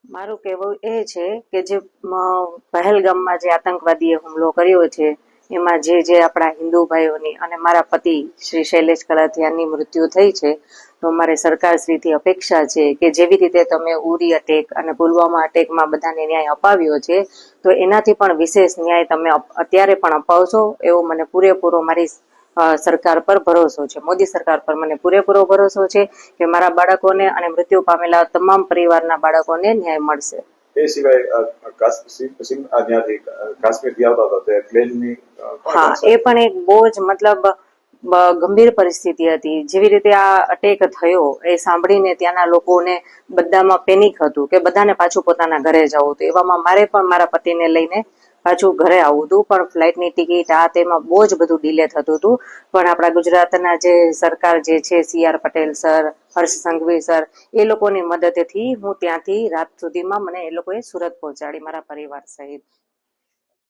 મારું કહેવું એ છે કે જે પહેલગામમાં જે આતંકવાદીએ હુમલો કર્યો છે એમાં જે આપણા હિન્દુ ભાઈઓની અને મારા પતિ શ્રી શૈલેષ કલાથિયાની મૃત્યુ થઈ છે, તો મારે સરકારશ્રીથી અપેક્ષા છે કે જેવી રીતે તમે ઉરી અટેક અને પુલવામા અટેકમાં બધાને ન્યાય અપાવ્યો છે, તો એનાથી પણ વિશેષ ન્યાય તમે અત્યારે પણ અપાવશો એવો મને પૂરેપૂરો મારી સરકાર પર ભરોસો છે. મોદી સરકાર પર મને પૂરેપૂરો ભરોસો છે કે મારા બાળકોને અને મૃત્યુ પામેલા તમામ પરિવારના બાળકોને ન્યાય મળશે. એ સિવાય ત્યાંથી કાશ્મીરથી આવતા હતા તે પ્લેનની હા, એ પણ એક બહુ જ મતલબ ગંભીર પરિસ્થિતિ હતી. જેવી રીતે આ અટેક થયો એ સાંભળીને ત્યાંના લોકોને બધામાં પેનિક હતું કે બધાને પાછું પોતાના ઘરે જવું હતું. એવામાં મારે પણ મારા પતિને લઈને પાછું ઘરે આવવું હતું, પણ ફ્લાઇટની ટિકિટ આ તેમાં બહુ જ બધું ડિલે થતું હતું. પણ આપણા ગુજરાતના જે સરકાર જે છે, CR Patel sir, Harsh Sanghavi sir, એ લોકોની મદદથી હું ત્યાંથી રાત સુધીમાં મને એ લોકોએ સુરત પહોંચાડી મારા પરિવાર સહિત.